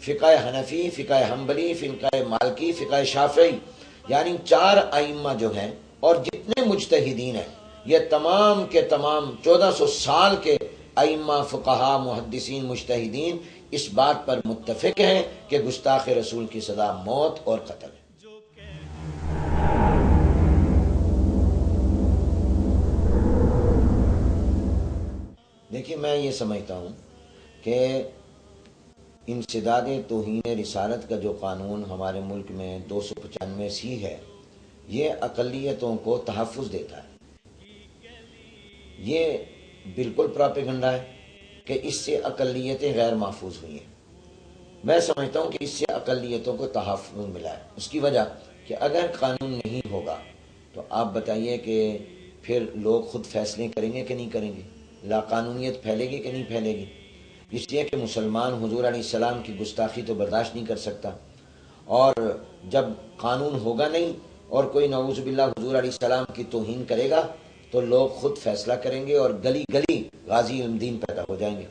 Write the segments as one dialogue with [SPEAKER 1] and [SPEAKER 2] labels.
[SPEAKER 1] فقہ حنفی، فقہ حنبلی، فقہ مالکی، فقہ شافعی، یعنی 4 ائمہ جو ہیں اور جتنے مجتہدین ہیں، یہ تمام کے تمام 1400 سال کے ائمہ، فقہا، محدثین، مجتہدین اس بات پر متفق ہیں کہ گستاخ رسول کی سزا موت اور قتل ہے۔ دیکھیے، میں یہ سمجھتا ہوں کہ انسداد توہین رسالت کا جو قانون ہمارے ملک میں 295 ہے، یہ اقلیتوں کو تحفظ دیتا ہے۔ یہ بالکل پراپیگنڈا ہے کہ اس سے اقلیتیں غیر محفوظ ہوئی ہیں۔ میں سمجھتا ہوں کہ اس سے اقلیتوں کو تحفظ ملا ہے۔ اس کی وجہ کہ اگر قانون نہیں ہوگا تو آپ بتائیے کہ پھر لوگ خود فیصلے کریں گے کہ نہیں کریں گے؟ لا قانونیت پھیلے گی کہ نہیں پھیلے گی؟ اس لیے کہ مسلمان حضور علیہ السلام کی گستاخی تو برداشت نہیں کر سکتا، اور جب قانون ہوگا نہیں اور کوئی نعوذ باللہ حضور علیہ السلام کی توہین کرے گا تو لوگ خود فیصلہ کریں گے اور گلی گلی غازی علم دین پیدا ہو جائیں گے۔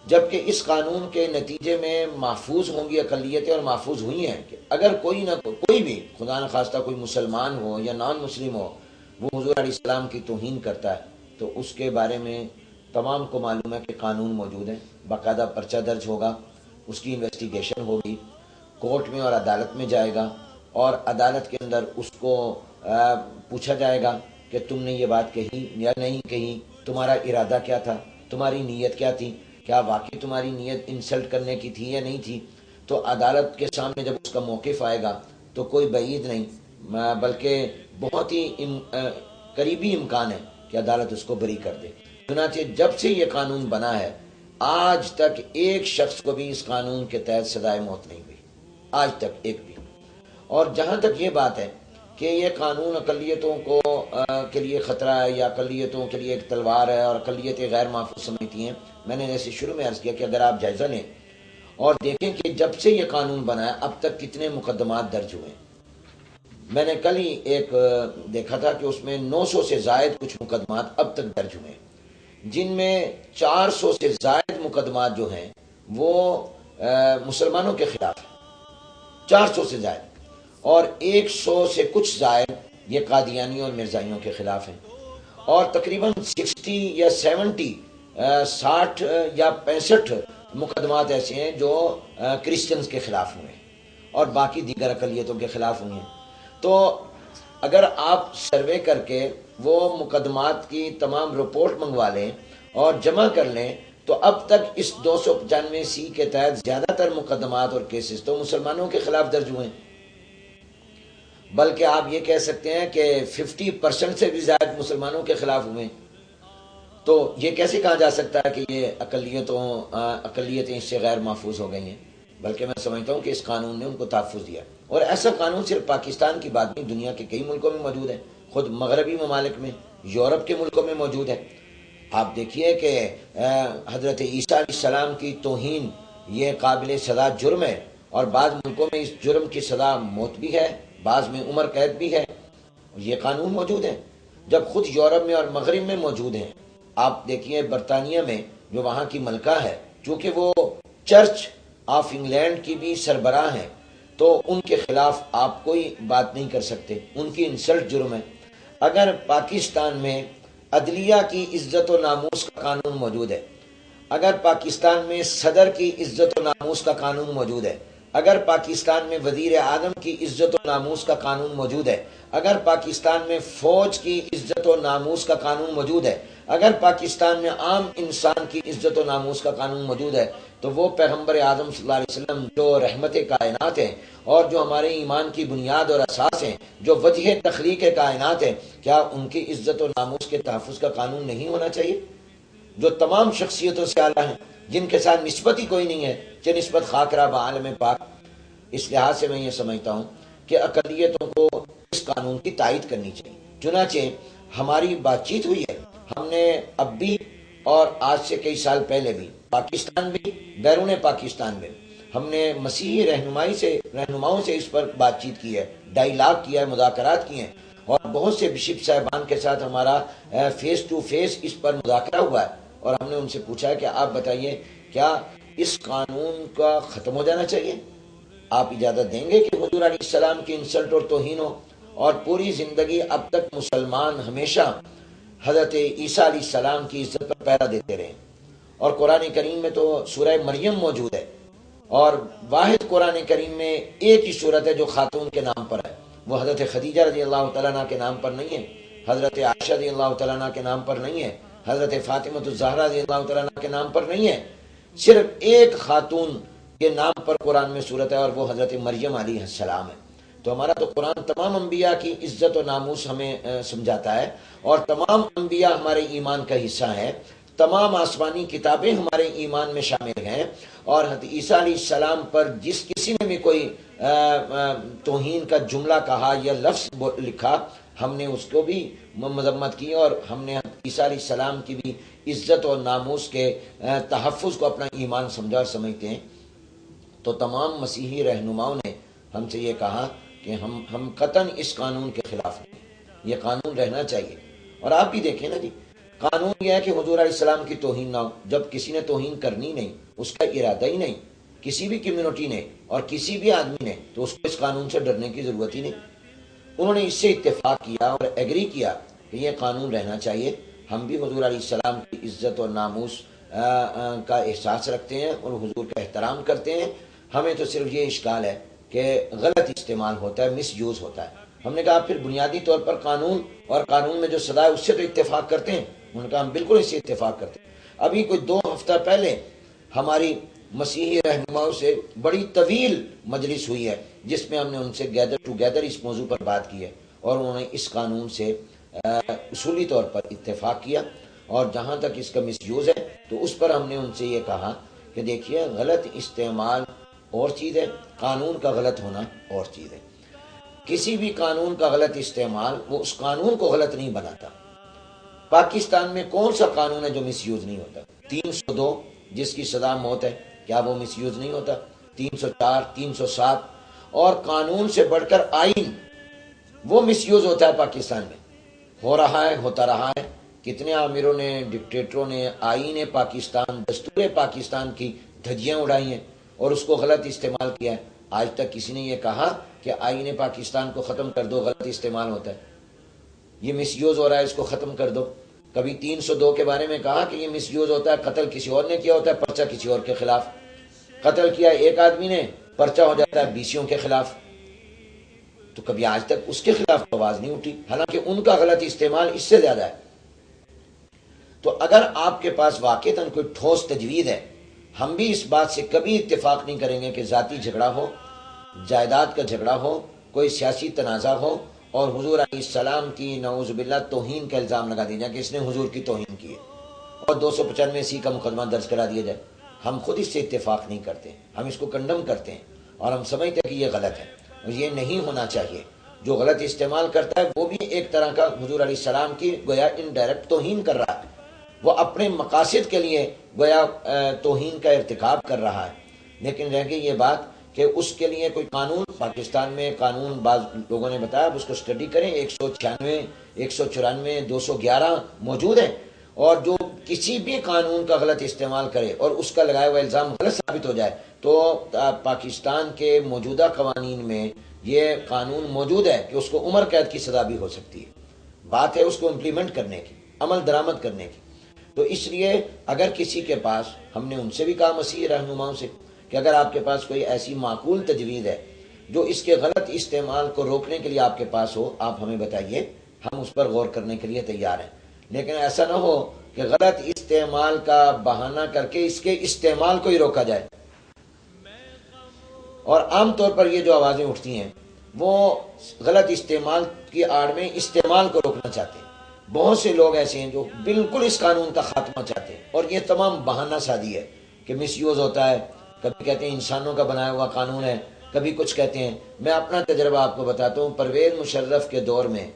[SPEAKER 1] جبکہ اس قانون کے نتیجے میں محفوظ ہوں گی اقلیتیں، اور محفوظ ہوئی ہیں کہ اگر کوئی بھی خدا نخواستہ کوئی مسلمان ہو یا نان مسلم ہو، وہ حضور علیہ السلام کی توہین کرتا ہے تو اس کے بارے میں تمام کو معلوم ہے کہ قانون موجود ہے، باقاعدہ پرچہ درج ہوگا، اس کی انویسٹیگیشن ہوگی، کورٹ میں اور عدالت میں جائے گا، اور عدالت کے اندر اس کو پوچھا جائے گا کہ تم نے یہ بات کہی یا نہیں کہی، تمہارا ارادہ کیا تھا، تمہاری نیت کیا تھی، کیا واقعی تمہاری نیت انسلٹ کرنے کی تھی یا نہیں تھی؟ تو عدالت کے سامنے جب اس کا موقف آئے گا تو کوئی بعید نہیں بلکہ بہت ہی قریبی امکان ہے کہ عدالت اس کو بری کر دے۔ چنانچہ جب سے یہ قانون بنا ہے آج تک ایک شخص کو بھی اس قانون کے تحت سزائے موت نہیں ہوئی، آج تک ایک بھی۔ اور جہاں تک یہ بات ہے کہ یہ قانون اقلیتوں کو کے لیے خطرہ ہے یا اقلیتوں کے لیے ایک تلوار ہے اور اقلیتیں غیر محفوظ سمجھتی ہیں، میں نے جیسے شروع میں عرض کیا کہ اگر آپ جائزہ لیں اور دیکھیں کہ جب سے یہ قانون بنا ہے اب تک کتنے مقدمات درج ہوئے ہیں، میں نے کل ہی ایک دیکھا تھا کہ اس میں 900 سے زائد کچھ مقدمات اب تک درج ہوئے ہیں، جن میں 400 سے زائد مقدمات جو ہیں وہ مسلمانوں کے خلاف ہیں، 400 سے زائد، اور 100 سے کچھ زائد یہ قادیانیوں اور مرزائیوں کے خلاف ہیں، اور تقریباً 60 یا 70 60 یا 65 مقدمات ایسے ہیں جو کرسچنز کے خلاف ہوئے ہیں اور باقی دیگر اقلیتوں کے خلاف ہوئے ہیں۔ تو اگر آپ سروے کر کے وہ مقدمات کی تمام رپورٹ منگوا لیں اور جمع کر لیں تو اب تک اس 295 کے تحت زیادہ تر مقدمات اور کیسز تو مسلمانوں کے خلاف درج ہوئے ہیں، بلکہ آپ یہ کہہ سکتے ہیں کہ 50% سے بھی زیادہ مسلمانوں کے خلاف ہوئے ہیں۔ تو یہ کیسے کہا جا سکتا ہے کہ یہ اقلیتیں اس سے غیر محفوظ ہو گئی ہیں؟ بلکہ میں سمجھتا ہوں کہ اس قانون نے ان کو تحفظ دیا، اور ایسا قانون صرف پاکستان کی بات نہیں، دنیا کے کئی ملکوں میں موجود ہے، خود مغربی ممالک میں، یورپ کے ملکوں میں موجود ہے۔ آپ دیکھیے کہ حضرت عیسیٰ علیہ السلام کی توہین یہ قابل سزا جرم ہے، اور بعض ملکوں میں اس جرم کی سزا موت بھی ہے، بعض میں عمر قید بھی ہے، یہ قانون موجود ہے۔ جب خود یورپ میں اور مغرب میں موجود ہیں، آپ دیکھیے برطانیہ میں جو وہاں کی ملکہ ہے، چونکہ وہ چرچ آف انگلینڈ کی بھی سربراہ ہیں، تو ان کے خلاف آپ کوئی بات نہیں کر سکتے، ان کی انسلٹ جرم ہے۔ اگر پاکستان میں عدلیہ کی عزت و ناموس کا قانون موجود ہے، اگر پاکستان میں صدر کی عزت و ناموس کا قانون موجود ہے، اگر پاکستان میں وزیر اعظم کی عزت و ناموس کا قانون موجود ہے، اگر پاکستان میں فوج کی عزت و ناموس کا قانون موجود ہے، اگر پاکستان میں عام انسان کی عزت و ناموس کا قانون موجود ہے، تو وہ پیغمبر اعظم صلی اللہ علیہ وسلم جو رحمت کائنات ہیں اور جو ہمارے ایمان کی بنیاد اور اساس ہیں، جو وجہ تخلیق کائنات ہیں، کیا ان کی عزت و ناموس کے تحفظ کا قانون نہیں ہونا چاہیے؟ جو تمام شخصیتوں سے اعلیٰ ہیں، جن کے ساتھ نسبت ہی کوئی نہیں ہے کہ نسبت خاکرہ بعالم پاک۔ اس لحاظ سے میں یہ سمجھتا ہوں کہ اقلیتوں کو اس قانون کی تائید کرنی چاہیے۔ چنانچہ ہماری بات چیت ہوئی ہے، ہم نے اب بھی اور آج سے کئی سال پہلے بھی پاکستان بھی بیرون پاکستان میں ہم نے مسیحی رہنماؤں سے اس پر بات چیت کی ہے، ڈائیلاگ کیا ہے، مذاکرات کیے ہیں، اور بہت سے بشپ صاحبان کے ساتھ ہمارا فیس ٹو فیس اس پر مذاکرہ ہوا ہے، اور ہم نے ان سے پوچھا ہے کہ آپ بتائیے کیا اس قانون کا ختم ہو جانا چاہیے؟ آپ اجازت دیں گے کہ حضور علیہ السلام کی انسلٹ اور توہین ہو؟ اور پوری زندگی اب تک مسلمان ہمیشہ حضرت عیسیٰ علیہ السلام کی عزت پر پہرا دیتے رہے، اور قرآن کریم میں تو سورہ مریم موجود ہے، اور واحد قرآن کریم میں ایک ہی صورت ہے جو خاتون کے نام پر ہے، وہ حضرت خدیجہ رضی اللہ تعالیٰ عنہ کے نام پر نہیں ہے، حضرت عائشہ رضی اللہ تعالیٰ عنہ کے نام پر نہیں ہے، حضرت فاطمہ الزہرا رضی اللہ تعالیٰ عنہ کے نام پر نہیں ہے، صرف ایک خاتون کے نام پر قرآن میں صورت ہے، اور وہ حضرت مریم علیہ السلام ہے۔ تو ہمارا تو قرآن تمام انبیاء کی عزت و ناموس ہمیں سمجھاتا ہے، اور تمام انبیاء ہمارے ایمان کا حصہ ہے، تمام آسمانی کتابیں ہمارے ایمان میں شامل ہیں، اور حضرت عیسیٰ علیہ السلام پر جس کسی نے بھی کوئی توہین کا جملہ کہا یا لفظ لکھا، ہم نے اس کو بھی مذمت کی، اور ہم نے عیسیٰ علیہ السلام کی بھی عزت اور ناموس کے تحفظ کو اپنا ایمان سمجھا اور سمجھتے ہیں۔ تو تمام مسیحی رہنماؤں نے ہم سے یہ کہا کہ ہم قطعاً اس قانون کے خلاف ہیں، یہ قانون رہنا چاہیے۔ اور آپ بھی دیکھیں نا جی، قانون یہ ہے کہ حضور علیہ السلام کی توہین نہ ہو۔ جب کسی نے توہین کرنی نہیں، اس کا ارادہ ہی نہیں، کسی بھی کمیونٹی نے اور کسی بھی آدمی نے، تو اس کو اس قانون سے ڈرنے کی ضرورت ہی نہیں۔ انہوں نے اس سے اتفاق کیا اور ایگری کیا کہ یہ قانون رہنا چاہیے۔ ہم بھی حضور علیہ السلام کی عزت اور ناموس کا احساس رکھتے ہیں اور حضور کا احترام کرتے ہیں۔ ہمیں تو صرف یہ اشکال ہے کہ غلط استعمال ہوتا ہے، مس یوز ہوتا ہے۔ ہم نے کہا پھر بنیادی طور پر قانون اور قانون میں جو سزا ہے اس سے تو اتفاق کرتے ہیں۔ انہوں نے کہا ہم بالکل اس سے اتفاق کرتے ہیں۔ ابھی کوئی 2 ہفتہ پہلے ہماری مسیحی رہنماؤں سے بڑی طویل مجلس ہوئی ہے، جس میں ہم نے ان سے گیدر ٹو گیدر اس موضوع پر بات کی ہے، اور انہوں نے اس قانون سے اصولی طور پر اتفاق کیا۔ اور جہاں تک اس کا مس یوز ہے تو اس پر ہم نے ان سے یہ کہا کہ دیکھیے، غلط استعمال اور چیز ہے، قانون کا غلط ہونا اور چیز ہے۔ کسی بھی قانون کا غلط استعمال وہ اس قانون کو غلط نہیں بناتا۔ پاکستان میں کون سا قانون ہے جو مس یوز نہیں ہوتا؟ 302 جس کی سزا موت ہے، کیا وہ مس یوز نہیں ہوتا؟ 304، 307، اور قانون سے بڑھ کر آئین، وہ مس یوز ہوتا ہے پاکستان میں، ہو رہا ہے، ہوتا رہا ہے۔ کتنے آمروں نے، ڈکٹیٹروں نے آئین پاکستان، دستور پاکستان کی دھجیاں اڑائی ہیں اور اس کو غلط استعمال کیا ہے۔ آج تک کسی نے یہ کہا کہ آئین پاکستان کو ختم کر دو، غلط استعمال ہوتا ہے، یہ مس یوز ہو رہا ہے، اس کو ختم کر دو۔ کبھی 302 کے بارے میں کہا کہ یہ مس یوز ہوتا ہے، قتل کسی اور نے کیا ہوتا ہے، پرچہ کسی اور کے خلاف، قتل کیا ایک آدمی نے، پرچہ ہو جاتا ہے 20 کے خلاف۔ تو کبھی آج تک اس کے خلاف آواز نہیں اٹھی، حالانکہ ان کا غلط استعمال اس سے زیادہ ہے۔ تو اگر آپ کے پاس واقعتاً کوئی ٹھوس تجویز ہے، ہم بھی اس بات سے کبھی اتفاق نہیں کریں گے کہ ذاتی جھگڑا ہو، جائیداد کا جھگڑا ہو، کوئی سیاسی تنازع ہو، اور حضور علیہ السلام کی نعوذ باللہ توہین کا الزام لگا دیا جائے کہ اس نے حضور کی توہین کی ہے، اور 295 کا مقدمہ درج کرا دیا جائے۔ ہم خود اس سے اتفاق نہیں کرتے، ہم اس کو کنڈم کرتے ہیں، اور ہم سمجھتے ہیں کہ یہ غلط ہے اور یہ نہیں ہونا چاہیے۔ جو غلط استعمال کرتا ہے وہ بھی ایک طرح کا حضور علیہ السلام کی گویا انڈائریکٹ توہین کر رہا ہے، وہ اپنے مقاصد کے لیے گویا توہین کا ارتکاب کر رہا ہے۔ لیکن رہ گئی یہ بات کہ اس کے لیے کوئی قانون، پاکستان میں قانون بعض لوگوں نے بتایا، اب اس کو اسٹڈی کریں، 196، 194، 211 موجود ہیں، اور جو کسی بھی قانون کا غلط استعمال کرے اور اس کا لگایا ہوا الزام غلط ثابت ہو جائے تو پاکستان کے موجودہ قوانین میں یہ قانون موجود ہے کہ اس کو عمر قید کی سزا بھی ہو سکتی ہے۔ بات ہے اس کو امپلیمنٹ کرنے کی، عمل درآمد کرنے کی۔ تو اس لیے اگر کسی کے پاس، ہم نے ان سے بھی کہا مسیحی رہنماؤں سے کہ اگر آپ کے پاس کوئی ایسی معقول تجویز ہے جو اس کے غلط استعمال کو روکنے کے لیے آپ کے پاس ہو، آپ ہمیں بتائیے، ہم اس پر غور کرنے کے لیے تیار ہیں۔ لیکن ایسا نہ ہو کہ غلط استعمال کا بہانہ کر کے اس کے استعمال کو ہی روکا جائے۔ اور عام طور پر یہ جو آوازیں اٹھتی ہیں وہ غلط استعمال کی آڑ میں استعمال کو روکنا چاہتے ہیں۔ بہت سے لوگ ایسے ہیں جو بالکل اس قانون کا خاتمہ چاہتے ہیں، اور یہ تمام بہانہ سازی ہے کہ مس یوز ہوتا ہے۔ کبھی کہتے ہیں انسانوں کا بنایا ہوا قانون ہے، کبھی کچھ کہتے ہیں۔ میں اپنا تجربہ آپ کو بتاتا ہوں، پرویز مشرف کے دور میں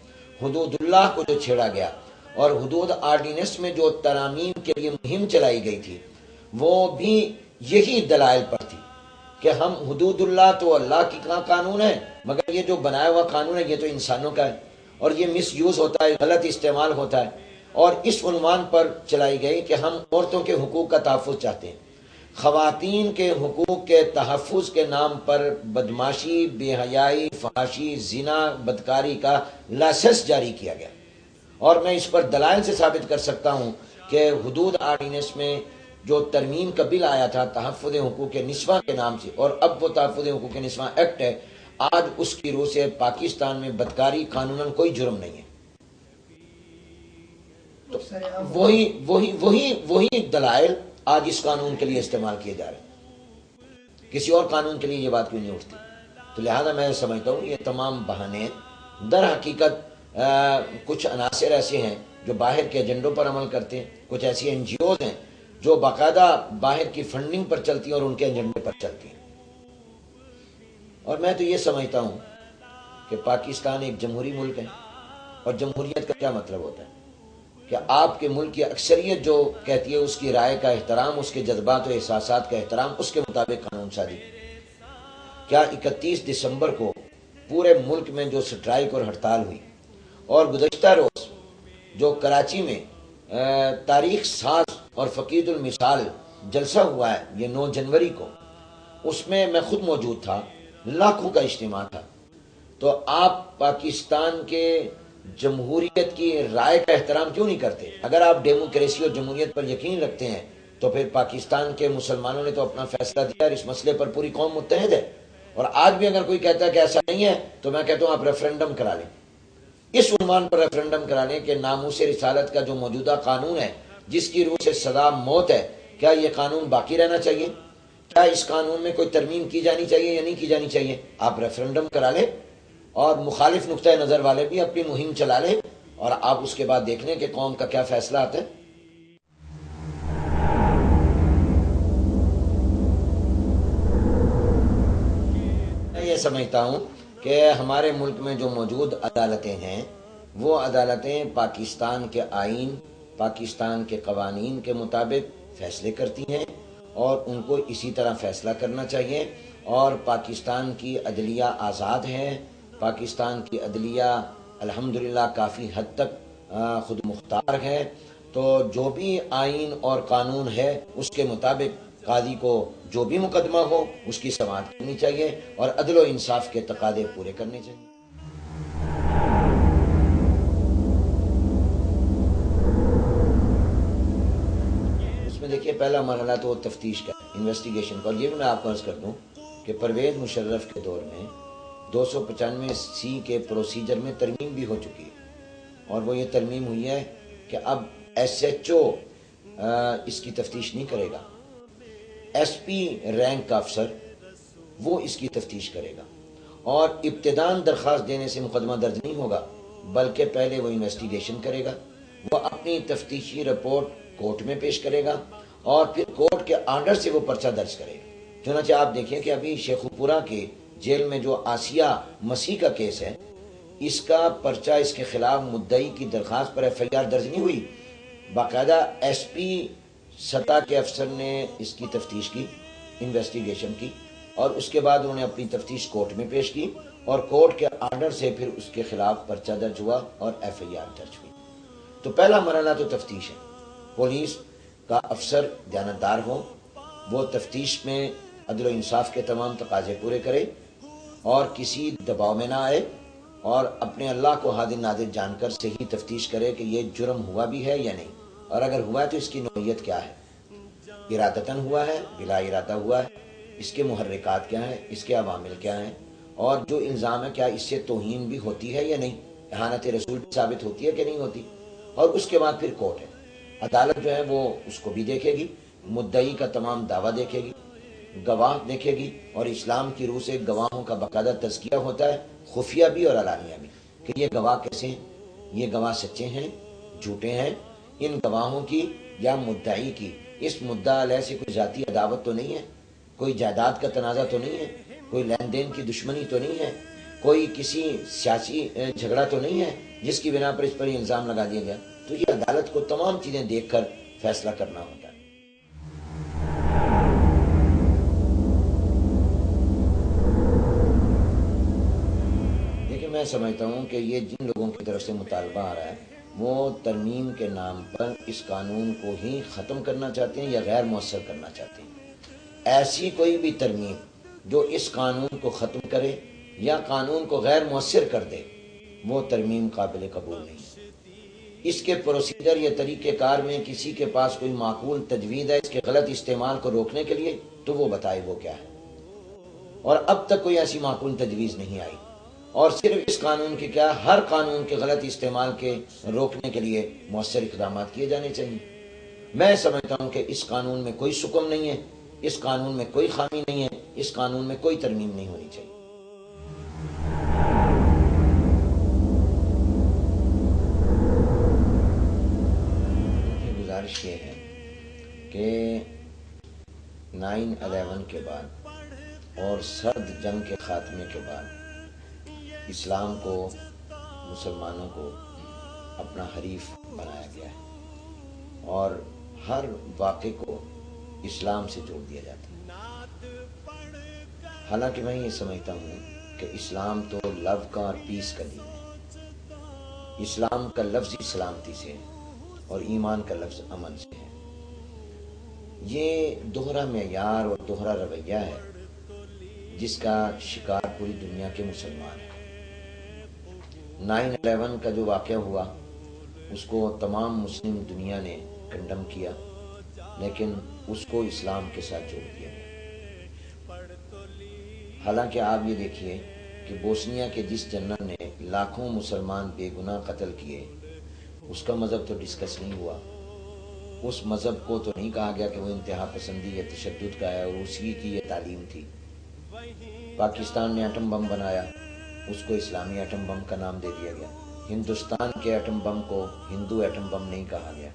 [SPEAKER 1] حدود اللہ کو جو چھیڑا گیا اور حدود آرڈیننس میں جو ترامیم کے لیے مہم چلائی گئی تھی، وہ بھی یہی دلائل پر تھی کہ ہم حدود اللہ تو اللہ کی قانون ہے، مگر یہ جو بنایا ہوا قانون ہے یہ تو انسانوں کا ہے، اور یہ مس یوز ہوتا ہے، غلط استعمال ہوتا ہے۔ اور اس عنوان پر چلائی گئی کہ ہم عورتوں کے حقوق کا تحفظ چاہتے ہیں، خواتین کے حقوق کے تحفظ کے نام پر بدماشی، بے حیائی، فحاشی، زنا، بدکاری کا لائسنس جاری کیا گیا، اور میں اس پر دلائل سے ثابت کر سکتا ہوں کہ حدود آرڈیننس میں جو ترمیم کا بل آیا تھا تحفظ حقوق نسواں کے نام سے، اور اب وہ تحفظ حقوق نسواں ایکٹ ہے، آج اس کی روح سے پاکستان میں بدکاری قانوناً کوئی جرم نہیں ہے۔ تو وہی دلائل آج اس قانون کے لیے استعمال کیے جا رہے ہیں، کسی اور قانون کے لیے یہ بات کیوں نہیں اٹھتی؟ تو لہذا میں سمجھتا ہوں یہ تمام بہانے در حقیقت کچھ عناصر ایسے ہیں جو باہر کے ایجنڈوں پر عمل کرتے ہیں، کچھ ایسی این جی اوز ہیں جو باقاعدہ باہر کی فنڈنگ پر چلتی ہیں اور ان کے ایجنڈے پر چلتی ہیں۔ اور میں تو یہ سمجھتا ہوں کہ پاکستان ایک جمہوری ملک ہے، اور جمہوریت کا کیا مطلب ہوتا ہے کہ آپ کے ملک کی اکثریت جو کہتی ہے اس کی رائے کا احترام، اس کے جذبات و احساسات کا احترام، اس کے مطابق قانون سازی۔ کیا 31 دسمبر کو پورے ملک میں جو سٹرائک اور ہڑتال ہوئی، اور گزشتہ روز جو کراچی میں تاریخ ساز اور فقید المثال جلسہ ہوا ہے یہ 9 جنوری کو، اس میں میں خود موجود تھا، لاکھوں کا اجتماع تھا، تو آپ پاکستان کے جمہوریت کی رائے کا احترام کیوں نہیں کرتے؟ اگر آپ ڈیموکریسی اور جمہوریت پر یقین رکھتے ہیں تو پھر پاکستان کے مسلمانوں نے تو اپنا فیصلہ دیا اور اس مسئلے پر پوری قوم متحد ہے، اور آج بھی اگر کوئی کہتا ہے کہ ایسا نہیں ہے تو میں کہتا ہوں آپ ریفرنڈم کرا لیں، اس عنوان پر ریفرنڈم کرا لیں کہ ناموس رسالت کا جو موجودہ قانون ہے جس کی روح سے سزا موت ہے، کیا یہ قانون باقی رہنا چاہیے؟ کیا اس قانون میں کوئی ترمیم کی جانی چاہیے یا نہیں کی جانی چاہیے؟ آپ ریفرنڈم کرا لیں، اور مخالف نقطہ نظر والے بھی اپنی مہم چلا لیں، اور آپ اس کے بعد دیکھ لیں کہ قوم کا کیا فیصلہ آتا ہے۔ میں یہ سمجھتا ہوں کہ ہمارے ملک میں جو موجود عدالتیں ہیں وہ عدالتیں پاکستان کے آئین، پاکستان کے قوانین کے مطابق فیصلے کرتی ہیں، اور ان کو اسی طرح فیصلہ کرنا چاہیے، اور پاکستان کی عدلیہ آزاد ہے، پاکستان کی عدلیہ الحمدللہ کافی حد تک خود مختار ہے، تو جو بھی آئین اور قانون ہے اس کے مطابق قاضی کو جو بھی مقدمہ ہو اس کی سماعت کرنی چاہیے، اور عدل و انصاف کے تقاضے پورے کرنے چاہیے۔ اس میں دیکھیے پہلا مرحلہ تو تفتیش کا، انویسٹیگیشن کا، اور یہ بھی میں آپ کو عرض کر دوں کہ پرویز مشرف کے دور میں 295 کے پروسیجر میں ترمیم بھی ہو چکی ہے، اور وہ یہ ترمیم ہوئی ہے کہ اب ایس ایچ او اس کی تفتیش نہیں کرے گا، ایس پی رینک کا افسر وہ اس کی تفتیش کرے گا، اور ابتداً درخواست دینے سے مقدمہ درج نہیں ہوگا، بلکہ پہلے وہ انویسٹیگیشن کرے گا، وہ اپنی تفتیشی رپورٹ کورٹ میں پیش کرے گا، اور پھر کورٹ کے آرڈر سے وہ پرچہ درج کرے گا۔ چنانچہ آپ دیکھیں کہ ابھی شیخو پورہ کے جیل میں جو آسیہ مسیح کا کیس ہے، اس کا پرچہ، اس کے خلاف مدعی کی درخواست پر ایف آئی آر درج نہیں ہوئی، باقاعدہ ایس پی سطح کے افسر نے اس کی تفتیش کی، انویسٹیگیشن کی، اور اس کے بعد انہوں نے اپنی تفتیش کورٹ میں پیش کی، اور کورٹ کے آرڈر سے پھر اس کے خلاف پرچہ درج ہوا اور ایف آئی آر درج ہوئی۔ تو پہلا مرحلہ تو تفتیش ہے، پولیس کا افسر دیانتدار ہو، وہ تفتیش میں عدل و انصاف کے تمام تقاضے پورے کرے، اور کسی دباؤ میں نہ آئے، اور اپنے اللہ کو حاضر ناظر جان کر صحیح تفتیش کرے کہ یہ جرم ہوا بھی ہے یا نہیں، اور اگر ہوا ہے تو اس کی نوعیت کیا ہے، ارادتاً ہوا ہے، بلا ارادہ ہوا ہے، اس کے محرکات کیا ہیں، اس کے عوامل کیا ہیں، اور جو الزام ہے کیا اس سے توہین بھی ہوتی ہے یا نہیں، اہانت رسول بھی ثابت ہوتی ہے کہ نہیں ہوتی، اور اس کے بعد پھر کورٹ ہے، عدالت جو ہے وہ اس کو بھی دیکھے گی، مدعی کا تمام دعویٰ دیکھے گی، گواہ دیکھے گی، اور اسلام کی روح سے گواہوں کا باقاعدہ تزکیہ ہوتا ہے، خفیہ بھی اور علانیہ بھی، کہ یہ گواہ کیسے ہیں، یہ گواہ سچے ہیں، جھوٹے ہیں، ان گواہوں کی یا مدعی کی اس مدعا علیہ سے کوئی ذاتی عداوت تو نہیں ہے، کوئی جائیداد کا تنازع تو نہیں ہے، کوئی لین دین کی دشمنی تو نہیں ہے، کوئی کسی سیاسی جھگڑا تو نہیں ہے جس کی بنا پر اس پر یہ الزام لگا دیا گیا۔ تو یہ عدالت کو تمام چیزیں دیکھ کر فیصلہ کرنا ہوتا ہے۔ میں سمجھتا ہوں کہ یہ جن لوگوں کی طرف سے مطالبہ آ رہا ہے وہ ترمیم کے نام پر اس قانون کو ہی ختم کرنا چاہتے ہیں یا غیر مؤثر کرنا چاہتے ہیں۔ ایسی کوئی بھی ترمیم جو اس قانون کو ختم کرے یا قانون کو غیر مؤثر کر دے، وہ ترمیم قابل قبول نہیں۔ اس کے پروسیجر یا طریقہ کار میں کسی کے پاس کوئی معقول تجویز ہے اس کے غلط استعمال کو روکنے کے لیے، تو وہ بتائے وہ کیا ہے۔ اور اب تک کوئی ایسی معقول تجویز نہیں آئی، اور صرف اس قانون کی کیا، ہر قانون کے غلط استعمال کے روکنے کے لیے مؤثر اقدامات کیے جانے چاہیے۔ میں سمجھتا ہوں کہ اس قانون میں کوئی سکم نہیں ہے، اس قانون میں کوئی خامی نہیں ہے، اس قانون میں کوئی ترمیم نہیں ہونی چاہیے۔ گزارش یہ ہے کہ 9/11 کے بعد اور سرد جنگ کے خاتمے کے بعد اسلام کو، مسلمانوں کو اپنا حریف بنایا گیا ہے اور ہر واقعے کو اسلام سے جوڑ دیا جاتا ہے۔ حالانکہ میں یہ سمجھتا ہوں کہ اسلام تو لو کا اور پیس کا دین ہے۔ اسلام کا لفظ سلامتی سے ہے اور ایمان کا لفظ امن سے ہے۔ یہ دوہرا معیار اور دوہرا رویہ ہے جس کا شکار پوری دنیا کے مسلمان ہیں۔ 9/11 کا جو واقعہ ہوا اس کو تمام مسلم دنیا نے کنڈم کیا، لیکن اس کو اسلام کے ساتھ جوڑ دیا گیا۔ حالانکہ آپ یہ دیکھیے کہ بوسنیا کے جس جنرل نے لاکھوں مسلمان بے گناہ قتل کیے، اس کا مذہب تو ڈسکس نہیں ہوا۔ اس مذہب کو تو نہیں کہا گیا کہ وہ انتہا پسندی یا تشدد کا ہے اور اسی کی یہ تعلیم تھی۔ پاکستان نے ایٹم بم بنایا، اس کو اسلامی ایٹم بم کا نام دے دیا گیا۔ ہندوستان کے ایٹم بم کو ہندو ایٹم بم نہیں کہا گیا۔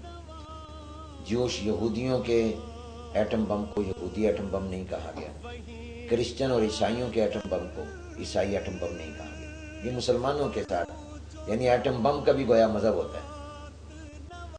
[SPEAKER 1] یہودیوں کے ایٹم بم کو یہودی ایٹم بم نہیں کہا گیا۔ کرسچن اور عیسائیوں کے ایٹم بم کو عیسائی ایٹم بم نہیں کہا گیا۔ یہ مسلمانوں کے ساتھ یعنی ایٹم بم کا بھی گویا مذہب ہوتا ہے۔